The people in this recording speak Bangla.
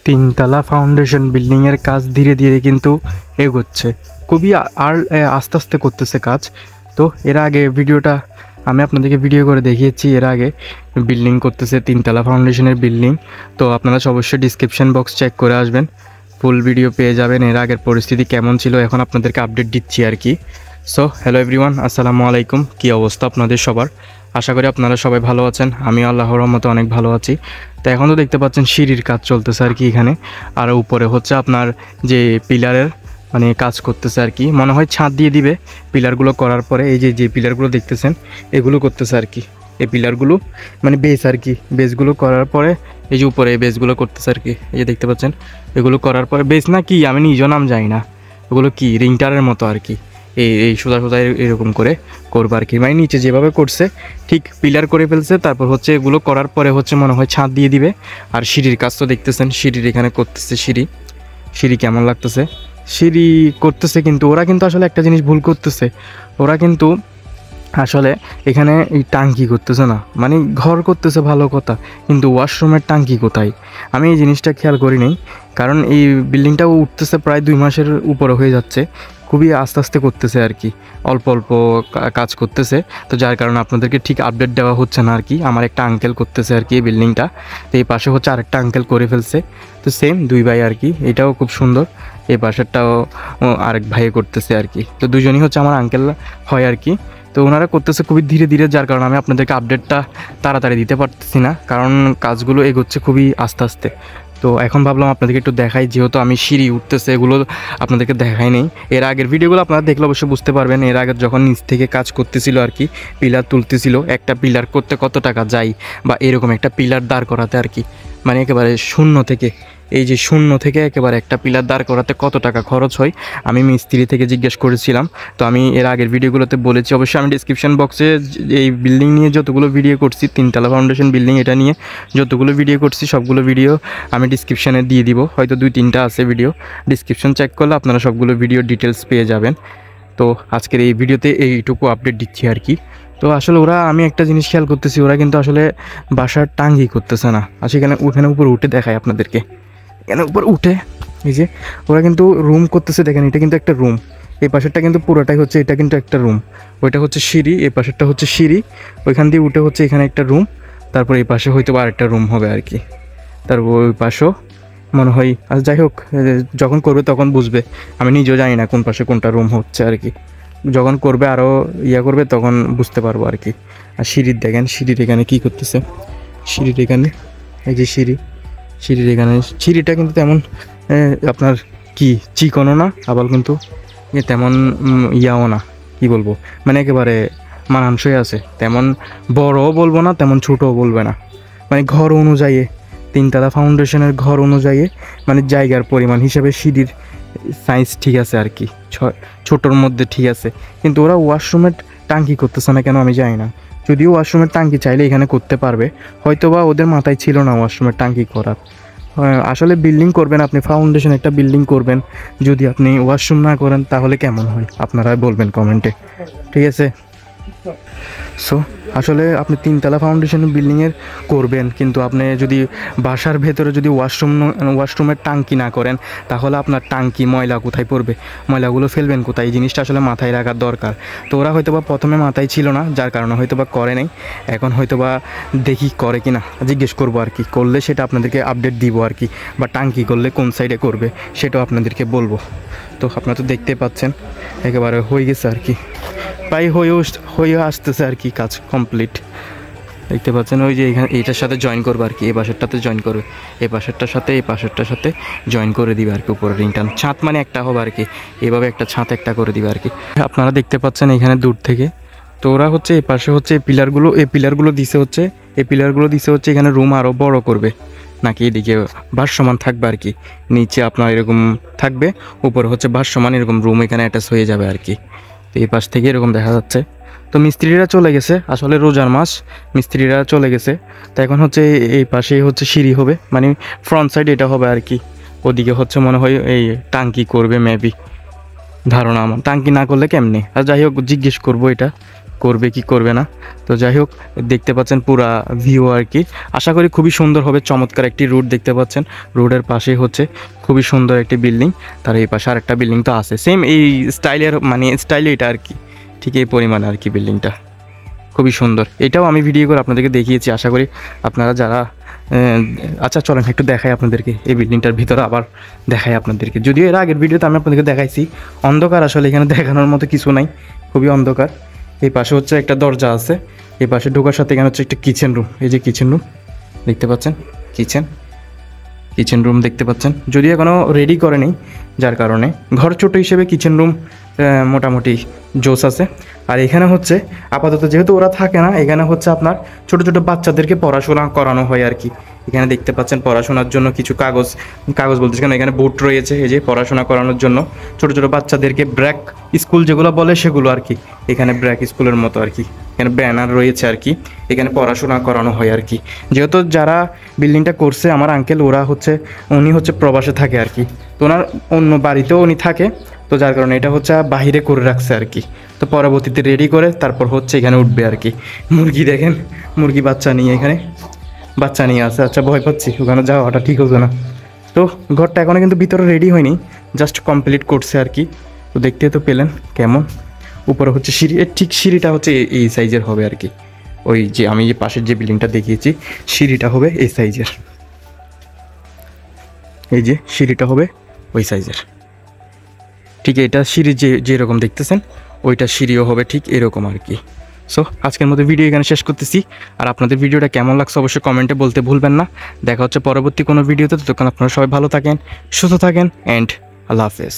তিনতলা ফাউন্ডেশন বিল্ডিংয়ের কাজ ধীরে ধীরে কিন্তু এগোচ্ছে, খুবই আস্তে আস্তে করতেছে কাজ। তো এর আগে ভিডিওটা আমি আপনাদেরকে ভিডিও করে দেখিয়েছি, এর আগে বিল্ডিং করতেছে তিনতলা ফাউন্ডেশনের বিল্ডিং। তো আপনারা অবশ্যই ডিসক্রিপশন বক্স চেক করে আসবেন, ফুল ভিডিও পেয়ে যাবেন এর আগের পরিস্থিতি কেমন ছিল। এখন আপনাদেরকে আপডেট দিচ্ছি আর কি। সো হ্যালো এভরিওয়ান, আসসালামু আলাইকুম। কী অবস্থা আপনাদের সবার? আশা করি আপনারা সবাই ভালো আছেন। আমি আল্লাহর রহমতে অনেক ভালো আছি। তো এখন তো দেখতে পাচ্ছেন সিঁড়ির কাজ চলতেছে আর কি এখানে। আর উপরে হচ্ছে আপনার যে পিলারের কাজ করতেছে আর কি, মনে হয় ছাদ দিয়ে দিবে পিলারগুলো করার পরে। এই যে পিলারগুলো দেখতেছেন এগুলো করতেছে আর কি, এই পিলারগুলো বেস আর কি, বেসগুলো করার পরে এই যে উপরে বেসগুলো করতেছে আর কি। এই যে দেখতে পাচ্ছেন এগুলো করার পরে বেস না কি আমি নিজেও নাম জানি না, ওগুলো কি রিংটারের মতো আর কি। এই সোজা সোজা এরকম করে করবো আর কি, নিচে যেভাবে করছে ঠিক পিলার করে ফেলছে। তারপর হচ্ছে এগুলো করার পরে হচ্ছে মনে হয় ছাদ দিয়ে দিবে। আর সিঁড়ির কাজ তো দেখতেছেন, সিঁড়ির এখানে করতেছে সিঁড়ি কেমন লাগতেছে, সিঁড়ি করতেছে। কিন্তু ওরা কিন্তু আসলে একটা জিনিস ভুল করতেছে, ওরা কিন্তু আসলে এখানে এই টাঙ্কি করতেছে না। ঘর করতেছে ভালো কথা, কিন্তু ওয়াশরুমের টাঙ্কি কোথায় আমি এই জিনিসটা খেয়াল করি নাই। কারণ এই বিল্ডিংটাও উঠতেছে প্রায় 2 মাসের উপরে হয়ে যাচ্ছে, খুবই আস্তে আস্তে করতেছে আর কি, অল্প অল্প কাজ করতেছে। তো যার কারণে আপনাদেরকে ঠিক আপডেট দেওয়া হচ্ছে না আর কি। আমার একটা আঙ্কেল করতেছে আর কি এই বিল্ডিংটা, তো এই পাশে হচ্ছে আরেকটা আঙ্কেল করে ফেলছে। তো সেম 2 ভাই আর কি, এটাও খুব সুন্দর। এই পাশেরটাও আরেক ভাইয়ে করতেছে আর কি। তো দুজনই হচ্ছে আমার আঙ্কেল হয় আর কি। তো ওনারা করতেছে খুবই ধীরে ধীরে, যার কারণে আমি আপনাদেরকে আপডেটটা তাড়াতাড়ি দিতে পারতেছি না, কারণ কাজগুলো এগোচ্ছে খুবই আস্তে আস্তে। তো এখন ভাবলাম আপনাদেরকে একটু দেখাই, যেহেতু আমি সিঁড়ি উঠতেছে এগুলো আপনাদেরকে দেখাই নেই। এর আগের ভিডিওগুলো আপনারা দেখলে অবশ্যই বুঝতে পারবেন, এর আগে যখন নিচ থেকে কাজ করতেছিল আর কি, পিলার তুলতেছিল, একটা পিলার করতে কত টাকা যায়, বা এরকম একটা পিলার দাঁড় করাতে আর কি, একেবারে শূন্য থেকে, এই যে শূন্য থেকে একেবারে একটা পিলার দাঁড় করাতে কত টাকা খরচ হয় আমি মিস্ত্রি থেকে জিজ্ঞেস করেছিলাম। তো আমি এর আগের ভিডিওগুলোতে বলেছি, অবশ্যই আমি ডিসক্রিপশন বক্সে এই বিল্ডিং নিয়ে যতগুলো ভিডিও করছি, তিনতলা ফাউন্ডেশন বিল্ডিং এটা নিয়ে যতগুলো ভিডিও করছি সবগুলো ভিডিও আমি ডিসক্রিপশানে দিয়ে দিব। হয়তো 2-3টা আছে ভিডিও, ডিসক্রিপশন চেক করলে আপনারা সবগুলো ভিডিও ডিটেলস পেয়ে যাবেন। তো আজকের এই ভিডিওতে এইটুকু আপডেট দিচ্ছি আর কি। তো আসলে আমি একটা জিনিস খেয়াল করতেছি, ওরা কিন্তু আসলে বাসার টাঙ্গি করতেছে না। আর ওখানে উপরে উঠে দেখায় আপনাদেরকে, এখানে উপর উঠে এই যে ওরা কিন্তু রুম করতেছে। দেখেন এটা কিন্তু একটা রুম, এই পাশেরটা কিন্তু পুরোটাই হচ্ছে, এটা কিন্তু একটা রুম, ওইটা হচ্ছে সিঁড়ি, এই পাশেরটা হচ্ছে সিঁড়ি, ওইখান দিয়ে উঠে হচ্ছে এখানে একটা রুম, তারপর এই পাশে হয়তো আরেকটা রুম হবে আর কি। তারপর ওই পাশেও মনে হয়, আর যাই হোক যখন করবে তখন বুঝবে, আমি নিজেও জানি না কোন পাশে কোনটা রুম হচ্ছে আর কি। যখন করবে আরও করবে তখন বুঝতে পারবো আর কি। আর সিঁড়ির দেখেন, সিঁড়ির এখানে কী করতেছে, সিঁড়ির এখানে এই যে সিঁড়ির এখানে, সিঁড়িটা কিন্তু তেমন আপনার কি চিকনও না, আবার কিন্তু তেমন ইয়াও না, কি বলবো, একেবারে মানানসই আছে। তেমন বড়ও বলবো না, তেমন ছোটও বলবে না, ঘর অনুযায়ী, তিনতলা ফাউন্ডেশনের ঘর অনুযায়ী জায়গার পরিমাণ হিসাবে সিঁড়ির সাইজ ঠিক আছে আর কি, ছোটোর মধ্যে ঠিক আছে। কিন্তু ওরা ওয়াশরুমের টাঙ্কি করতেছে না কেন আমি জানি না। যদিও ওয়াশরুমের টাঙ্কি চাইলে এখানে করতে পারবে, হয়তো বা ওদের মাথায় ছিল না ওয়াশরুমের টাঙ্কি করার। আসলে বিল্ডিং করবেন আপনি, ফাউন্ডেশন একটা বিল্ডিং করবেন, যদি আপনি ওয়াশরুম না করেন তাহলে কেমন হয় আপনারা বলবেন কমেন্টে, ঠিক আছে? সো আসলে আপনি তিনতলা ফাউন্ডেশন বিল্ডিংয়ের করবেন, কিন্তু আপনি যদি বাসার ভেতরে যদি ওয়াশরুমের টাঙ্কি না করেন, তাহলে আপনার টাঙ্কি ময়লা কোথায় পড়বে, ময়লাগুলো ফেলবেন কোথায়, এই জিনিসটা আসলে মাথায় রাখার দরকার। তো ওরা হয়তোবা প্রথমে মাথায় ছিল না, যার কারণে হয়তোবা করে নাই। এখন হয়তোবা দেখি করে কি না, জিজ্ঞেস করবো আর কি, করলে সেটা আপনাদেরকে আপডেট দিব আর কি, বা টাঙ্কি করলে কোন সাইডে করবে সেটাও আপনাদেরকে বলবো। তো আপনারা তো দেখতে পাচ্ছেন একেবারে হয়ে গেছে আর কি, প্রায় হয়ে আসতেছে আর কি, কাজ কমপ্লিট। দেখতে পাচ্ছেন ওই যে এখানে এইটার সাথে জয়েন করবে আর কি, এই পাশেরটাতে জয়েন করবে, এই পাশেরটার সাথে এই পাশেরটার সাথে জয়েন করে দিবে আর কি। উপরে রিংটান ছাদ একটা হবে আর কি, এভাবে একটা ছাদ একটা করে দিবে আর কি। আপনারা দেখতে পাচ্ছেন এখানে দূর থেকে। তো ওরা হচ্ছে এই পাশে হচ্ছে এই পিলারগুলো দিছে হচ্ছে এখানে রুম আরও বড় করবে নাকি, এদিকে ভাসমান থাকবে আর কি, নিচে আপনার এরকম থাকবে, উপরে হচ্ছে ভাসমান এরকম রুম এখানে অ্যাটাচ হয়ে যাবে আর কি। তো এই পাশ থেকে এরকম দেখা যাচ্ছে। তো মিস্ত্রিরা চলে গেছে, আসলে রোজার মাস, মিস্ত্রিরা চলে গেছে। তো এখন হচ্ছে এই পাশেই হচ্ছে সিঁড়ি হবে, ফ্রন্ট সাইড এটা হবে আর কি। ওদিকে হচ্ছে মনে হয় এই টাঙ্কি করবে মেবি, ধারণা আমার, টাঙ্কি না করলে কেমনে। আর যাই হোক জিজ্ঞেস করবো এটা করবে কি করবে না। তো যাই হোক, দেখতে পাচ্ছেন পুরা ভিউ আর কি। আশা করি খুবই সুন্দর হবে, চমৎকার একটি রোড দেখতে পাচ্ছেন। রোডের পাশেই হচ্ছে খুবই সুন্দর একটি বিল্ডিং, তার এই পাশে আরেকটা বিল্ডিং তো আছে সেম এই স্টাইলের, মানে স্টাইলে এটা আর কি, ঠিক এই পরিমাণে আর কি বিল্ডিংটা খুবই সুন্দর। এটাও আমি ভিডিও করে আপনাদেরকে দেখিয়েছি, আশা করি আপনারা যারা আচ্ছা চলেন একটু দেখাই আপনাদেরকে এই বিল্ডিংটার ভিতরে, আবার দেখাই আপনাদেরকে। যদিও এর আগের ভিডিওতে আমি আপনাদেরকে দেখাইছি, অন্ধকার আসলে এখানে দেখানোর মতো কিছু নাই, খুবই অন্ধকার। এই পাশে হচ্ছে একটা দরজা আছে, এই পাশে ঢোকার সাথে এখানে হচ্ছে একটা কিচেন রুম, এই যে কিচেন রুম দেখতে পাচ্ছেন, কিচেন রুম দেখতে পাচ্ছেন, যদিও এখনও রেডি করেনি, যার কারণে ঘর ছোট হিসেবে কিচেন রুম মোটামুটি জোস আছে। আর এখানে হচ্ছে আপাতত যেহেতু ওরা থাকে না, এখানে হচ্ছে আপনার ছোট ছোট বাচ্চাদেরকে পড়াশোনা করানো হয় আর কি। এখানে দেখতে পাচ্ছেন পড়াশোনার জন্য কিছু কাগজ বলতে কেন, এখানে বোর্ড রয়েছে, এই যে পড়াশোনা করানোর জন্য ছোট ছোট বাচ্চাদেরকে ব্র্যাক স্কুল যেগুলো বলে সেগুলো আর কি, এখানে ব্র্যাক স্কুলের মতো আর কি, এখানে ব্যানার রয়েছে আর কি, এখানে পড়াশোনা করানো হয় আর কি। যেহেতু যারা বিল্ডিংটা করছে আমার আঙ্কেল, উনি হচ্ছে প্রবাসে থাকে আর কি, তো ওনার অন্য বাড়িতেও উনি থাকে, তো যার কারণে এটা হচ্ছে বাহিরে করে রাখছে আর কি। তো পরবর্তীতে রেডি করে তারপর হচ্ছে এখানে উঠবে আর কি। মুরগি দেখেন, মুরগি বাচ্চা নিয়ে এখানে বাচ্চা নিয়ে আসে। আচ্ছা ভয় পাচ্ছি, ওখানে যাওয়াটা ঠিক হতো না। তো ঘরটা এখনও কিন্তু ভিতরে রেডি হয়নি, জাস্ট কমপ্লিট করছে আর কি। তো দেখতে তো পেলেন কেমন, উপরে হচ্ছে সিঁড়ি, ঠিক সিঁড়িটা হচ্ছে এই সাইজের হবে আর কি। ওই যে আমি যে পাশের যে বিল্ডিংটা দেখিয়েছি সিঁড়িটা হবে এই সাইজের, এই যে সিঁড়িটা হবে ওই সাইজের, ঠিক এটা সিঁড়ি যেরকম দেখতেছেন ওইটা সিঁড়িও হবে ঠিক এরকম আর কি। সো আজকের মতো ভিডিও এখানে শেষ করতেছি। আর আপনাদের ভিডিওটা কেমন লাগছে অবশ্যই কমেন্টে বলতে ভুলবেন না। দেখা হচ্ছে পরবর্তী কোনো ভিডিওতে, ততক্ষণ আপনারা সবাই ভালো থাকেন, সুস্থ থাকেন, অ্যান্ড আল্লাহ হাফেজ।